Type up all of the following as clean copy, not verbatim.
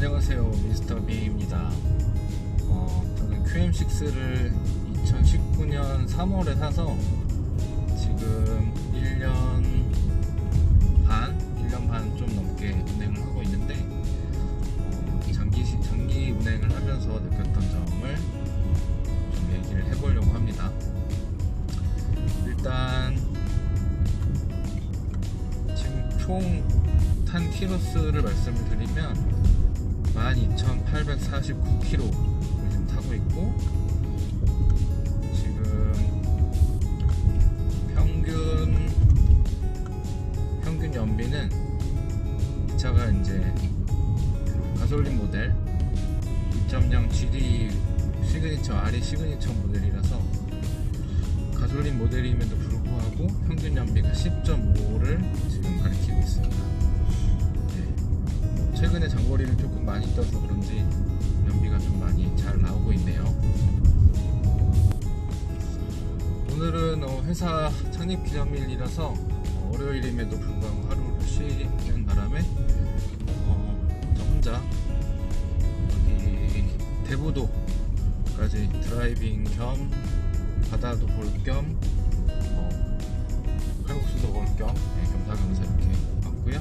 안녕하세요, 미스터 B입니다. 저는 QM6를 2019년 3월에 사서 지금 1년 반 좀 넘게 운행을 하고 있는데, 장기 운행을 하면서 느꼈던 점을 좀 얘기를 해보려고 합니다. 일단 지금 총 탄 키로수를 말씀을 드리면 12,849km를 지금 타고 있고, 지금 평균 연비는 이 차가 이제 가솔린 모델 2.0 GD 시그니처 RE 시그니처 모델이라서 가솔린 모델임에도 불구하고 평균 연비가 10.5를 지금 가리키고 있습니다. 최근에 장거리를 조금 많이 떠서 그런지 연비가 좀 많이 잘 나오고 있네요. 오늘은 회사 창립 기념일이라서 월요일임에도 불구하고 하루를 쉬는 바람에 저 혼자 여기 대부도까지 드라이빙 겸 바다도 볼 겸 칼국수도 먹을 겸 겸사겸사 이렇게 왔고요.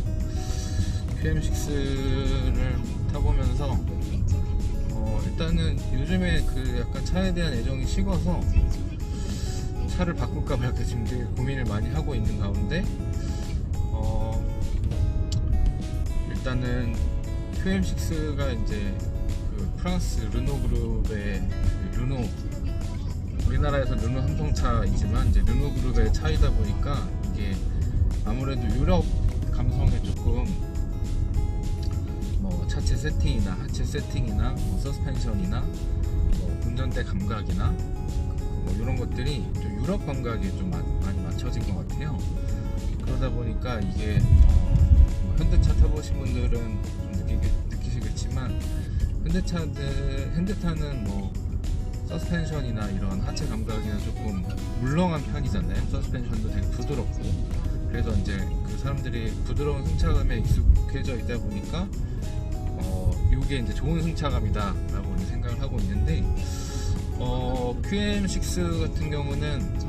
QM6를 타보면서 일단은 요즘에 그 약간 차에 대한 애정이 식어서 차를 바꿀까 말까 지금 되게 고민을 많이 하고 있는 가운데, 일단은 QM6가 이제 그 프랑스 르노 그룹의 르노, 우리나라에서 르노 삼성차이지만 이제 르노 그룹의 차이다 보니까 이게 아무래도 유럽 감성에 조금 차체 세팅이나 하체 세팅이나 서스펜션이나 운전대 감각이나 이런 것들이 좀 유럽 감각에 좀 많이 맞춰진 것 같아요. 그러다 보니까 이게 현대차 타보신 분들은 좀 느끼시겠지만 현대차는 서스펜션이나 이런 하체 감각이나 조금 물렁한 편이잖아요. 서스펜션도 되게 부드럽고, 그래서 이제 그 사람들이 부드러운 승차감에 익숙해져 있다 보니까 이게 이제 좋은 승차감이다 라고 생각을 하고 있는데, QM6 같은 경우는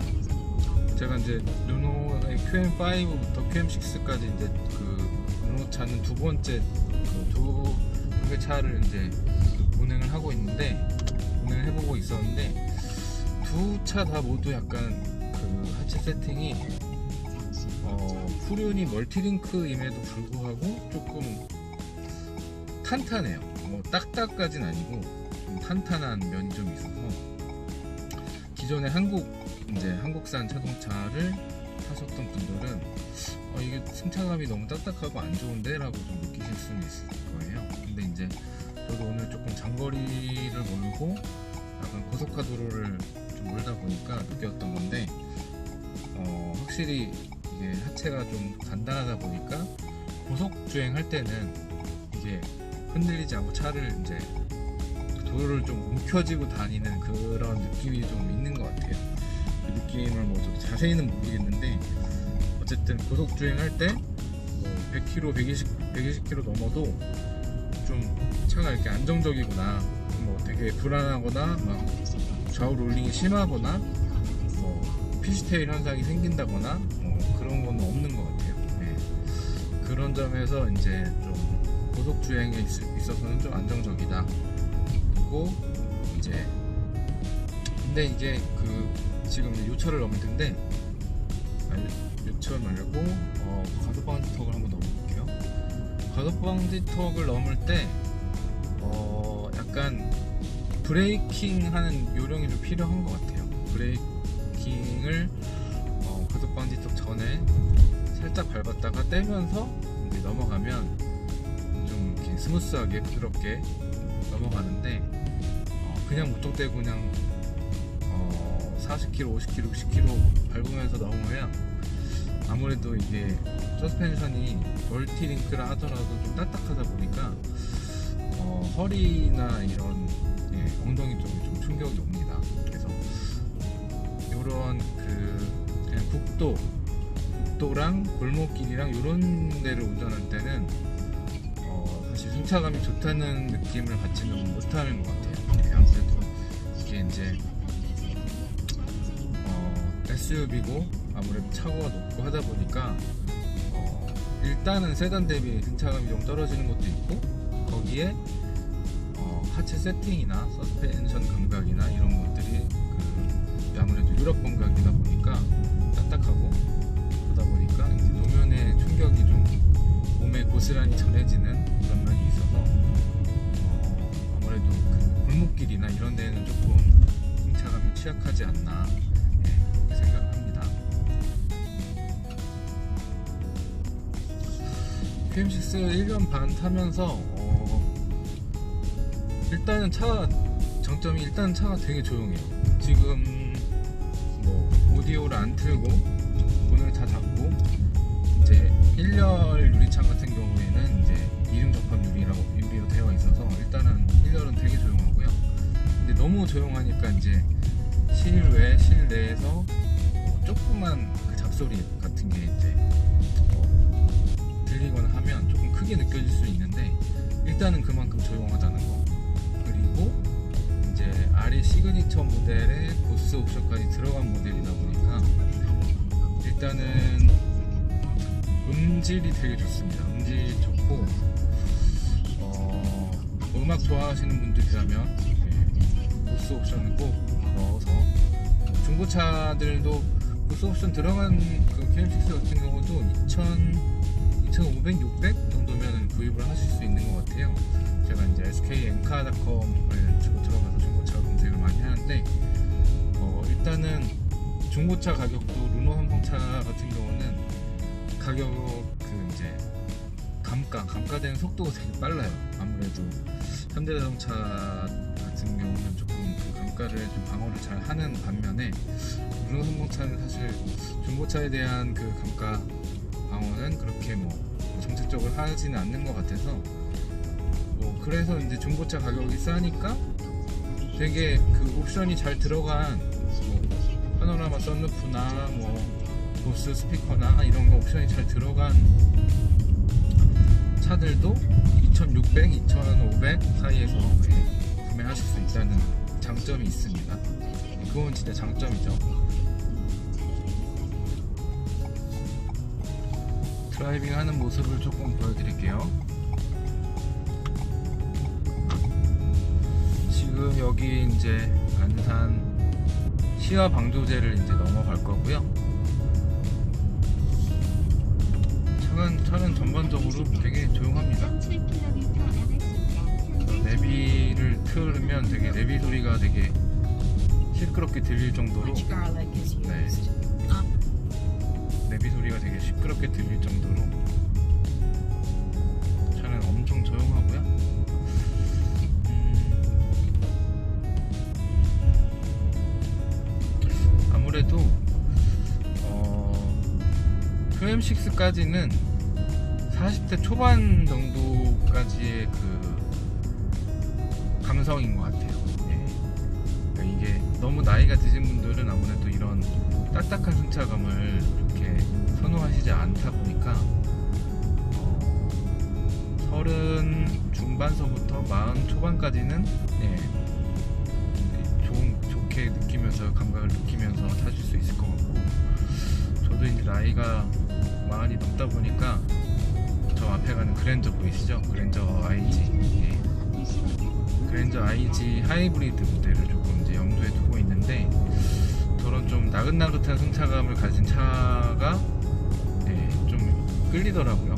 제가 이제 르노의 QM5부터 QM6까지 이제 그 르노 차는 두 번째 두 개 차를 이제 운행을 해보고 있었는데, 두 차 다 모두 약간 그 하체 세팅이 후륜이 멀티링크임에도 불구하고 조금 탄탄해요. 딱딱까진 아니고 좀 탄탄한 면이 좀 있어서, 기존에 한국산 자동차를 타셨던 분들은 이게 승차감이 너무 딱딱하고 안 좋은데 라고 좀 느끼실 수는 있을 거예요. 근데 이제 저도 오늘 조금 장거리를 몰고 약간 고속화 도로를 좀 몰다 보니까 느꼈던 건데, 확실히 이게 하체가 좀 단단하다 보니까 고속 주행할 때는 이게 흔들리지 않고 차를 이제 도로를 좀 움켜쥐고 다니는 그런 느낌이 좀 있는 것 같아요. 그 느낌을 좀 자세히는 모르겠는데, 어쨌든 고속 주행할 때 100km, 120km 넘어도 좀 차가 이렇게 안정적이구나, 되게 불안하거나 막 좌우 롤링이 심하거나 피시테일 현상이 생긴다거나 그런 건 없는 것 같아요. 네. 그런 점에서 이제 좀 고속 주행에 있어서는 좀 안정적이다. 그리고 이제 근데 이제 지금 요철을 넘을 텐데, 요철 말고 가속 방지턱을 한번 넘어볼게요. 가속 방지턱을 넘을 때 약간 브레이킹 하는 요령이 좀 필요한 것 같아요. 브레이킹을 가속 방지턱 전에 살짝 밟았다가 떼면서 이제 넘어가면 좀 이렇게 스무스하게 부드럽게 넘어가는데, 그냥 무턱대고 그냥 40km, 50km, 60km 밟으면서 넘으면 아무래도 이게 서스펜션이 멀티링크라 하더라도 좀 딱딱하다 보니까 허리나 이런 엉덩이 쪽에 좀 충격이 옵니다. 그래서 이런 그냥 국도랑 골목길이랑 이런 데를 운전할 때는 사실 승차감이 좋다는 느낌을 받지는 못하는 것 같아요. 네, 아무래도 이게 이제 SUV고 아무래도 차고가 높고 하다 보니까 일단은 세단 대비 승차감이 좀 떨어지는 것도 있고, 거기에 하체 세팅이나 서스펜션 감각이나 이런 것들이 아무래도 유럽 감각이다 보니까 딱딱하고, 그러다 보니까 이제 노면의 충격이 좀 몸에 고스란히 전해지는 그런 면이 있어서 아무래도 그 골목길이나 이런 데는 조금 승차감이 취약하지 않나, 그렇게 생각을 합니다. QM6 1년 반 타면서 일단은 장점이 일단 차가 되게 조용해요. 지금 뭐 오디오를 안 틀고 문을 다 닫고, 이제 1열 유리창 같은 경우에는 이제 이륜 접합 유리로 되어 있어서 일단은 1열은 되게 조용하고요. 근데 너무 조용하니까 이제 실내에서 조그만 그 잡소리 같은 게 이제 들리거나 하면 조금 크게 느껴질 수 있는데, 일단은 그만큼 조용하다는 거. 그리고 이제 RE 시그니처 모델에 보스 옵션까지 들어간 모델이다 보니까 일단은 음질이 되게 좋습니다. 음질이 좋고, 음악 좋아하시는 분들이라면 보스 옵션을 꼭 넣어서, 중고차들도 보스 옵션 들어간 그 QM6 같은 경우도 2,500, 600 정도면 구입을 하실 수 있는 것 같아요. 제가 이제 skncar.com을 들어가서 중고차 검색을 많이 하는데, 일단은 중고차 가격도 르노 삼성차 같은 경우는 가격 이제 감가되는 속도가 되게 빨라요. 아무래도 현대자동차 같은 경우는 조금 그 감가를 좀 방어를 잘 하는 반면에, 르노 삼성차는 사실 중고차에 대한 그 감가 방어는 그렇게 정책적으로 하지는 않는 것 같아서, 그래서 이제 중고차 가격이 싸니까 되게 그 옵션이 잘 들어간 파노라마 선루프나 보스 스피커나 이런 거 옵션이 잘 들어간 차들도 2,600, 2,500 사이에서 구매하실 수 있다는 장점이 있습니다. 그건 진짜 장점이죠. 드라이빙 하는 모습을 조금 보여드릴게요. 지금 여기 이제 안산 시화 방조제를 이제 넘어갈 거고요. 차는 전반적으로 되게 조용합니다. 내비를 틀으면 되게 내비 소리가 되게 시끄럽게 들릴 정도로, 내비 소리가 되게 시끄럽게 들릴 정도로 차는 엄청 조용하고요. 아무래도 QM6까지는 40대 초반 정도까지의 그 감성인 것 같아요. 그러니까 이게 너무 나이가 드신 분들은 아무래도 이런 딱딱한 승차감을 이렇게 선호하시지 않다 보니까 30 중반서부터 40 초반까지는 좋게 느끼면서, 감각을 느끼면서 타실 수 있을 것 같고, 저도 이제 나이가 40이 넘다 보니까 저 앞에 가는 그랜저 보이시죠? 그랜저 IG, 그랜저 IG 하이브리드 모델을 조금 이제 염두에 두고 있는데, 저런 좀 나긋나긋한 승차감을 가진 차가 좀 끌리더라고요.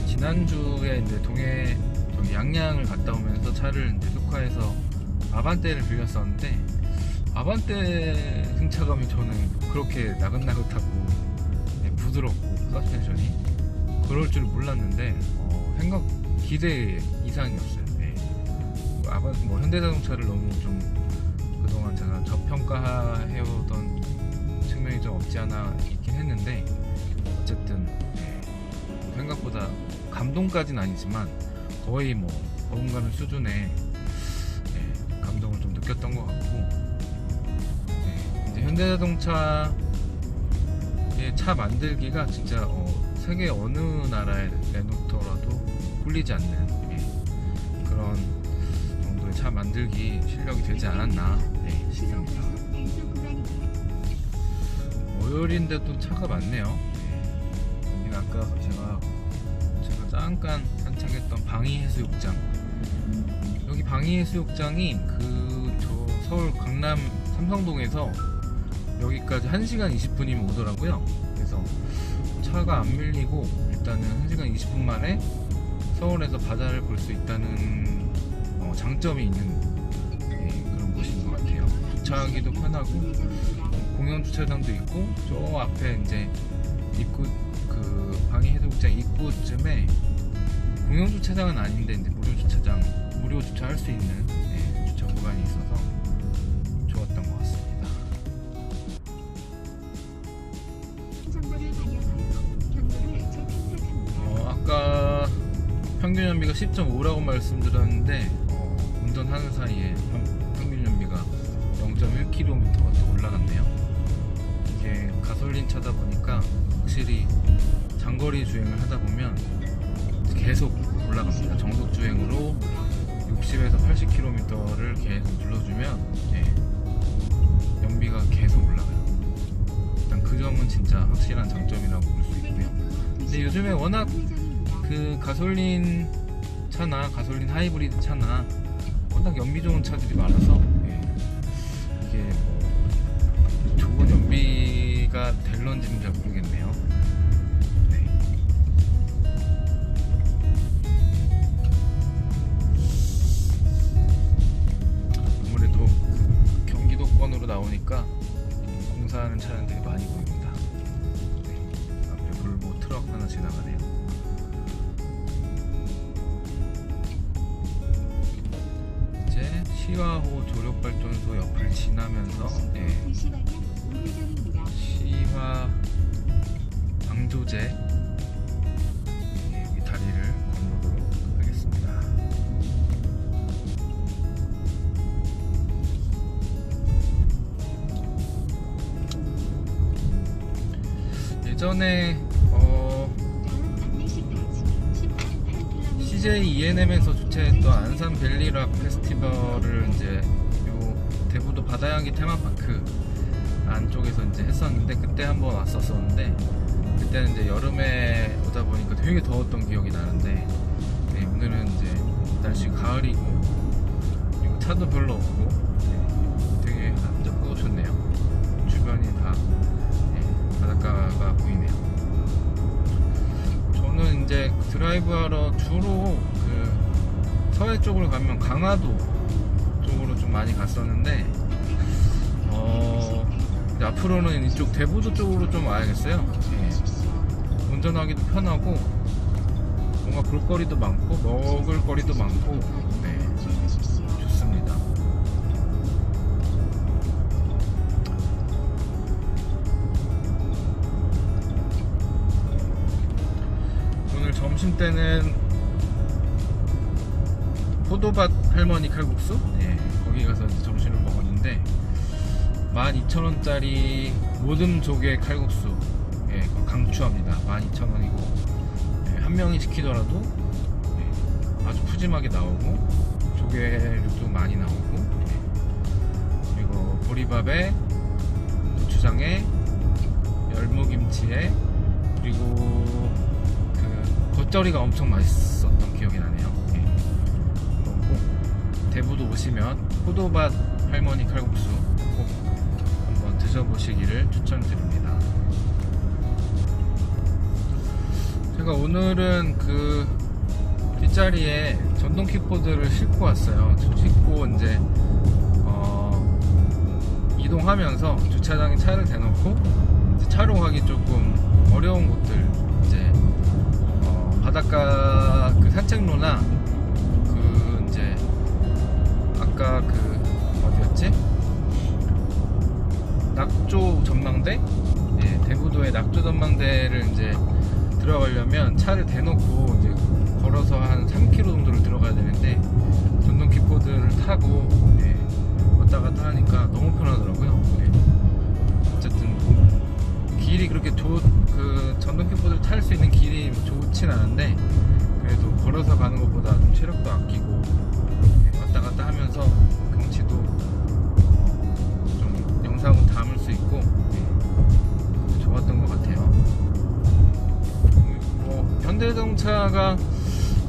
지난주에 이제 동해 양양을 갔다 오면서 차를 이제 슈카에서 아반떼를 빌렸었는데, 아반떼 승차감이 저는 그렇게 나긋나긋하고 부드럽고 서스펜션이 그럴 줄 몰랐는데 생각 기대 이상이었어요. 현대자동차를 너무 좀 그동안 제가 저평가해오던 측면이 좀 없지 않아 있긴 했는데, 어쨌든 생각보다 감동까지는 아니지만 거의 버금가는 수준의 감동을 좀 느꼈던 것 같고, 이제 현대자동차의 차 만들기가 진짜 세계 어느 나라에 내놓더라도 꿀리지 않는 그런 정도의 차 만들기 실력이 되지 않았나 싶습니다. 월요일인데도 차가 많네요. 여기는 아까 제가 잠깐 산책했던 방이해수욕장, 여기 방이해수욕장이 저 서울 강남 삼성동에서 여기까지 1시간 20분이면 오더라고요. 그래서 차가 안 밀리고 일단은 1시간 20분 만에 서울에서 바다를 볼 수 있다는 장점이 있는 그런 곳인 것 같아요. 주차하기도 편하고 공영 주차장도 있고, 저 앞에 이제 입구, 그 방이해수욕장 입구쯤에 공영 주차장은 아닌데 이제 무료 주차할 수 있는 주차 구간이 있어서 좋았던 것 같습니다. 아까 평균 연비가 10.5라고 말씀드렸는데 운전하는 사이에 평균 연비가 0.1km가 또 올라갔네요. 이게 가솔린 차다 보니까 확실히 장거리 주행을 하다 보면 계속 올라갑니다. 정속 주행으로 60에서 80km를 계속 눌러주면 연비가 계속 올라가요. 일단 그 점은 진짜 확실한 장점이라고 볼 수 있고요. 근데 요즘에 워낙 그 가솔린 차나 가솔린 하이브리드 차나 워낙 연비 좋은 차들이 많아서 이게 뭐 좋은 연비가 될런지는 잘 모르겠네요. 아무래도 경기도권으로 나오니까 공사하는 차량들이 많이 보입니다. 앞에 볼보 트럭 하나 지나가네요. 시화호 조력발전소 옆을 지나면서 시화 방조제 여기 다리를 건너도록 하겠습니다. 예전에 CJ ENM에서 주최했던 안산 벨리락 페스티벌을 이제 요 대부도 바다향기 테마파크 안쪽에서 이제 했었는데, 그때 한번 왔었었는데 그때는 이제 여름에 오다 보니까 되게 더웠던 기억이 나는데 오늘은 이제 날씨 가을이고 그리고 차도 별로 없고 되게 한적하고 좋네요. 주변이 다 바닷가가 보이네요. 저는 이제 드라이브하러 주로 그 서해 쪽으로 가면 강화도 쪽으로 좀 많이 갔었는데 이제 앞으로는 이쪽 대부도 쪽으로 좀 와야겠어요. 운전하기도 편하고 뭔가 볼거리도 많고 먹을거리도 많고 좋습니다. 오늘 점심때는 포도밭 할머니 칼국수? 거기 가서 점심을 먹었는데 12,000원짜리 모듬 조개 칼국수 강추합니다. 12,000원이고 한 명이 시키더라도 아주 푸짐하게 나오고 조개류도 많이 나오고 그리고 보리밥에 고추장에 열무김치에 그리고 그 겉절이가 엄청 맛있었던 기억이 나네요. 꼭 대부도 오시면 포도밭 할머니 칼국수 꼭 한번 드셔보시기를 추천드립니다. 제가 오늘은 그 뒷자리에 전동 킥보드를 싣고 왔어요. 싣고 이제 이동하면서 주차장에 차를 대놓고 이제 차로 가기 조금 어려운 곳들, 이제 바닷가 그 산책로나 그 이제 아까 그 어디였지? 낙조 전망대? 대부도의 낙조 전망대를 이제 들어가려면 차를 대놓고 이제 걸어서 한 3km 정도를 들어가야 되는데 전동 킥보드를 타고 왔다 갔다 하니까 너무 편하더라고요. 어쨌든 길이 길이 그렇게 그 전동 킥보드를 탈 수 있는 길이 뭐 좋진 않은데 그래도 걸어서 가는 것보다 좀 체력도 아끼고 왔다 갔다 하면서 경치도 좀 영상을 담을 수 있고 좋았던 것 같아요. 뭐 현대자동차가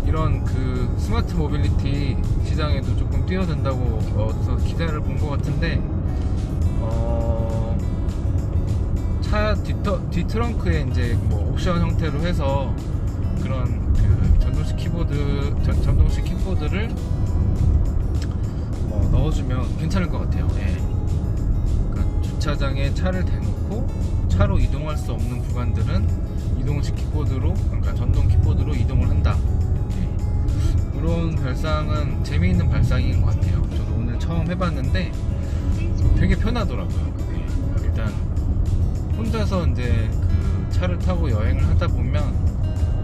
이런 그 스마트 모빌리티 시장에도 조금 뛰어든다고 어디서 기사를 본 것 같은데 차 뒷트렁크에 이제 뭐 옵션 형태로 해서 그런 그 전동식 킥보드를 넣어주면 괜찮을 것 같아요. 예. 그러니까 주차장에 차를 대놓고 차로 이동할 수 없는 구간들은 이동식 킥보드로, 그러니까 전동 킥보드로 이동을 한다. 예. 그런 발상은 재미있는 발상인 것 같아요. 저도 오늘 처음 해봤는데 되게 편하더라고요. 예. 일단 혼자서 이제 그 차를 타고 여행을 하다 보면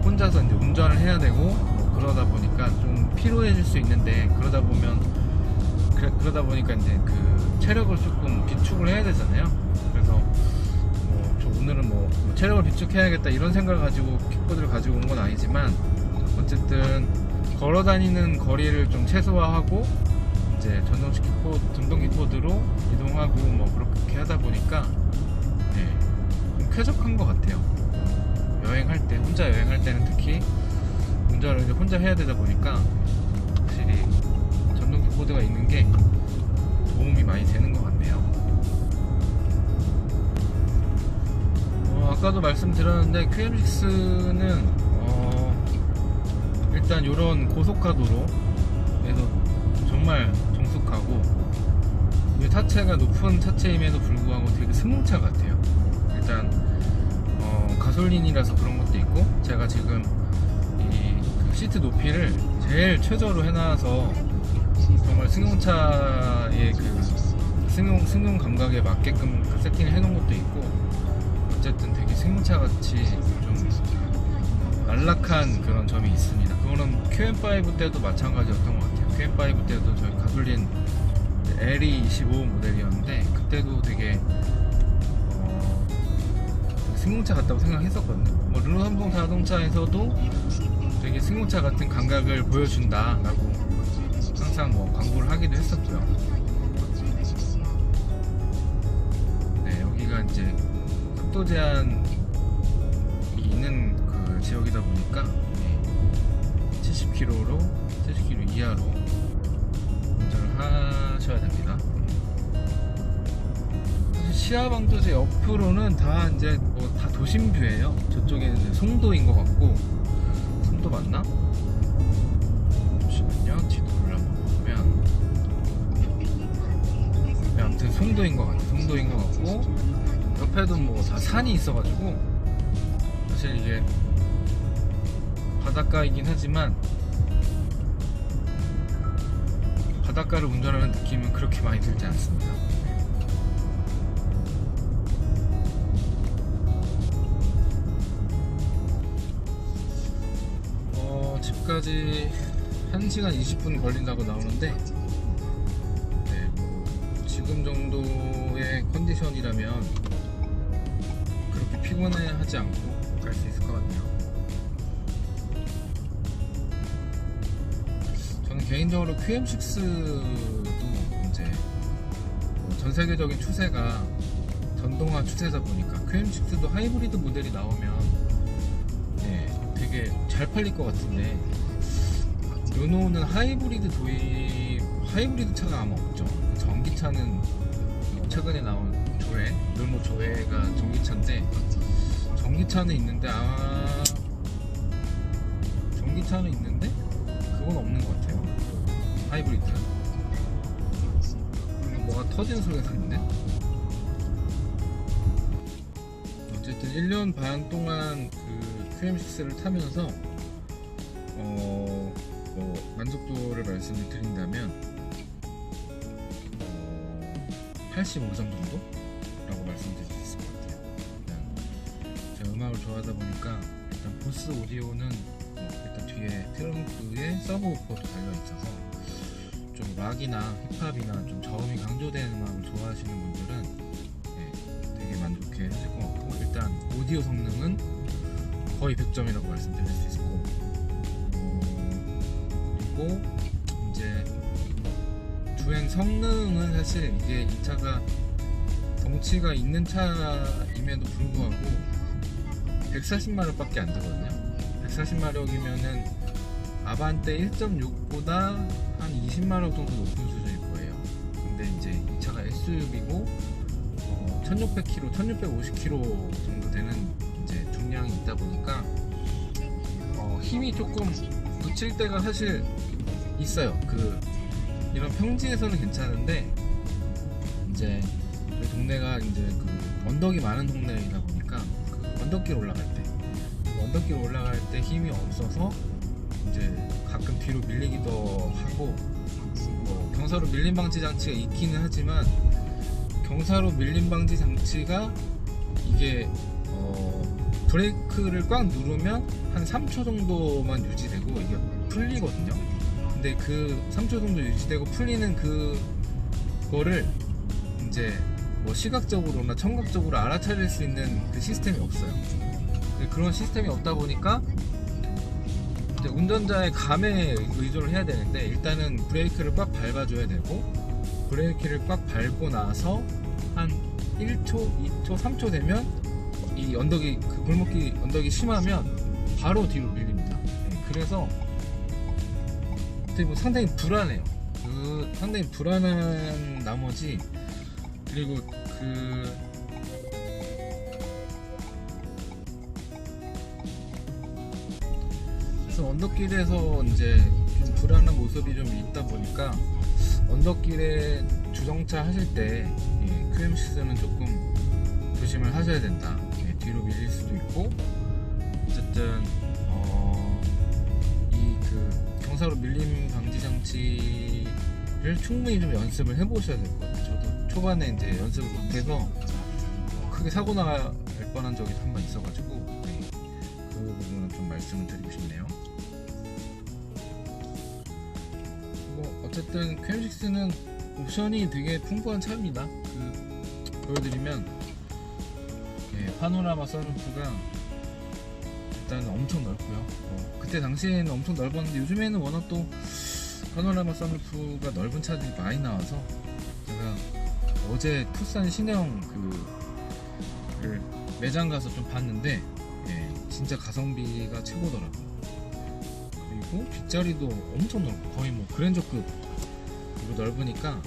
혼자서 이제 운전을 해야 되고 뭐 그러다 보니까 좀 피로해질 수 있는데 그러다 보니까 이제 그 체력을 조금 비축을 해야 되잖아요. 그래서 저 오늘은 뭐 체력을 비축해야겠다 이런 생각을 가지고 킥보드를 가지고 온 건 아니지만 어쨌든 걸어 다니는 거리를 좀 최소화하고 이제 전동 킥보드로 이동하고 뭐 그렇게 하다 보니까 좀 쾌적한 것 같아요. 여행할 때, 혼자 여행할 때는 특히 운전을 이제 혼자 해야 되다 보니까 확실히 전동 킥보드가 있는 게 도움이 많이 되는 것 같네요. 아까도 말씀드렸는데 QM6는 일단 이런 고속화도로에서 정말 정숙하고 차체가 높은 차체임에도 불구하고 되게 승용차 같아요. 일단 가솔린이라서 그런 것도 있고 제가 지금 그 시트 높이를 제일 최저로 해놔서 정말 승용차의 그 승용 감각에 맞게끔 세팅을 해놓은 것도 있고 어쨌든 되게 승용차 같이 좀 안락한 그런 점이 있습니다. 그거는 QM5 때도 마찬가지였던 것 같아요. QM5 때도 저희 가솔린 LE25 모델이었는데 그때도 되게 승용차 같다고 생각했었거든요. 뭐 르노 삼성 자동차에서도 되게 승용차 같은 감각을 보여준다 라고 항상 뭐 광고를 하기도 했었고요. 네, 여기가 이제 속도 제한이 있는 그 지역이다 보니까 70km 이하로 운전을 하셔야 됩니다. 시야방도제 옆으로는 다 이제 뭐 다 도심뷰예요. 저쪽에는 이제 송도인 것 같고, 송도 맞나? 잠시만요. 지도를 한번 보면, 네, 아무튼 송도인 것 같아요. 송도인 것 같고, 옆에도 뭐 다 산이 있어가지고 사실 이게 바닷가이긴 하지만 바닷가를 운전하는 느낌은 그렇게 많이 들지 않습니다. 집까지 1시간 20분 걸린다고 나오는데 지금 정도의 컨디션이라면 그렇게 피곤해하지 않고 갈 수 있을 것 같네요. 저는 개인적으로 QM6도 이제 전 세계적인 추세가 전동화 추세다 보니까 QM6도 하이브리드 모델이 나오면 되게 잘 팔릴 것 같은데 르노는 하이브리드 차가 아마 없죠. 전기차는 최근에 나온 르노 조회가 전기차인데 전기차는 있는데 그건 없는 것 같아요. 하이브리드는 뭐가 터지는 소리가 나는데 어쨌든 1년 반 동안 그 QM6를 타면서 만족도를 말씀을 드린다면 85점 정도라고 말씀드릴 수 있을 것 같아요. 일단 제가 음악을 좋아하다 보니까 일단 보스 오디오는 일단 뒤에 트렁크에 서브우퍼도 달려있어서 좀 락이나 힙합이나 좀 저음이 강조되는 음악을 좋아하시는 분들은 되게 만족해 하실 것 같고 일단 오디오 성능은 거의 100점이라고 말씀드릴 수 있고, 그리고 이제 주행 성능은 사실 이게 이 차가 덩치가 있는 차임에도 불구하고 140마력밖에 안 되거든요. 140마력이면은 아반떼 1.6보다 한 20마력 정도 높은 수준일 거예요. 근데 이제 이 차가 SUV고 1600km, 1650km 정도 되는 이제 중량이 있다 보니까 힘이 조금 붙일 때가 사실 있어요. 이런 평지에서는 괜찮은데 이제 저희 동네가 이제 언덕이 많은 동네이다 보니까 언덕길 올라갈 때 힘이 없어서 이제 가끔 뒤로 밀리기도 하고, 경사로 밀림 방지 장치가 있기는 하지만 경사로 밀림 방지 장치가 이게 브레이크를 꽉 누르면 한 3초 정도만 유지되고 이게 풀리거든요. 근데 그 3초 정도 유지되고 풀리는 그거를 이제 시각적으로나 청각적으로 알아차릴 수 있는 그 시스템이 없어요. 그런 시스템이 없다 보니까 이제 운전자의 감에 의존을 해야 되는데, 일단은 브레이크를 꽉 밟아줘야 되고, 브레이크를 꽉 밟고 나서 한 1초, 2초, 3초 되면 이 언덕이 골목길 언덕이 심하면 바로 뒤로 밀립니다. 그래서 상당히 불안해요. 상당히 불안한 나머지, 그리고 그래서 언덕길에서 이제 좀 불안한 모습이 좀 있다 보니까 언덕길에 주정차 하실 때 QM6는 조금 조심을 하셔야 된다. 뒤로 밀릴 수도 있고, 어쨌든 경사로 밀림 방지 장치를 충분히 좀 연습을 해보셔야 될 것 같아요. 저도 초반에 이제 연습을 못해서 크게 사고 날 뻔한 적이 한 번 있어가지고 그 부분은 좀 말씀을 드리고 싶네요. 어쨌든 QM6는 옵션이 되게 풍부한 차입니다. 보여드리면 파노라마 선루프가 일단 엄청 넓고요. 그때 당시에는 엄청 넓었는데 요즘에는 워낙 또 파노라마 선루프가 넓은 차들이 많이 나와서, 제가 어제 투싼 신형 매장 가서 좀 봤는데 진짜 가성비가 최고더라고요. 그리고 뒷자리도 엄청 넓고 거의 그랜저급으로 넓으니까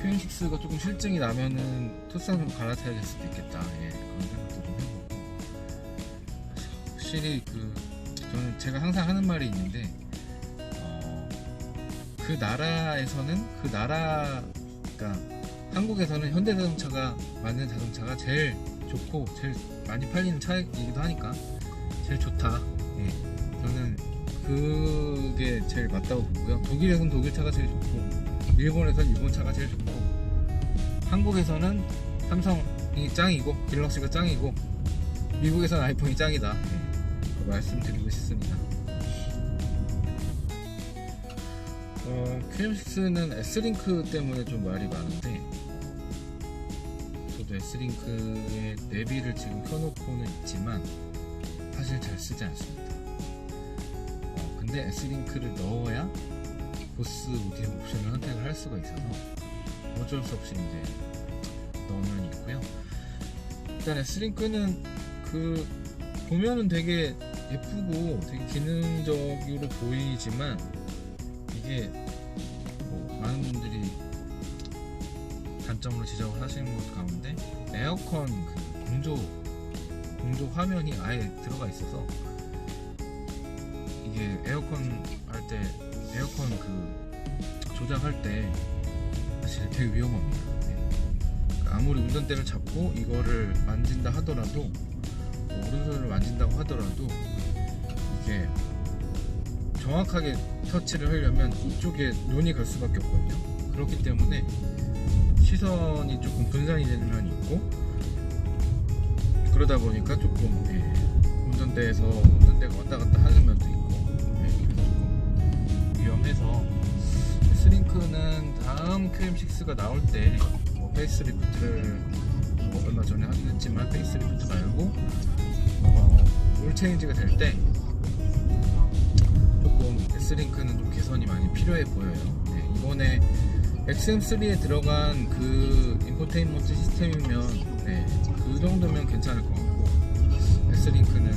QM6가 조금 실증이 나면은 투싼으로 갈아타야 될 수도 있겠다. 그런 생각도 좀 해보고, 확실히 저는 제가 항상 하는 말이 있는데, 그 나라에서는 그러니까 한국에서는 현대자동차가 만든 자동차가 제일 좋고 제일 많이 팔리는 차이기도 하니까 제일 좋다. 저는 그게 제일 맞다고 보고요. 독일에서는 독일 차가 제일 좋고, 일본에서는 일본 차가 제일 좋고, 한국에서는 삼성이 짱이고 갤럭시가 짱이고, 미국에서는 아이폰이 짱이다. 말씀드리고 싶습니다. QM6는 S링크 때문에 좀 말이 많은데, 저도 S링크의 내비를 지금 켜놓고는 있지만 사실 잘 쓰지 않습니다. 근데 S링크를 넣어야 보스 오디오 옵션을 선택을 할 수가 있어서 어쩔 수 없이 이제 넣으면 있고요. 일단 S링크는 보면은 되게 예쁘고 되게 기능적으로 보이지만, 이게 많은 분들이 단점으로 지적을 하시는 것 가운데 에어컨 공조 화면이 아예 들어가 있어서, 이게 에어컨 조작할 때 사실 되게 위험합니다. 아무리 운전대를 잡고 이거를 만진다 하더라도, 오른손을 만진다고 하더라도 이게 정확하게 터치를 하려면 이쪽에 눈이 갈 수밖에 없거든요. 그렇기 때문에 시선이 조금 분산이 되는 면이 있고, 그러다 보니까 조금 운전대가 왔다 갔다 하는 면도 있고, 그래서 조금 위험해서 S링크는 다음 QM6가 나올 때 페이스리프트를 얼마 전에 하긴 했지만 페이스리프트 말고 올 체인지가 될 때 조금 S링크는 좀 개선이 많이 필요해 보여요. 네, 이번에 XM3에 들어간 그 인포테인먼트 시스템이면 네, 그 정도면 괜찮을 것 같고 S링크는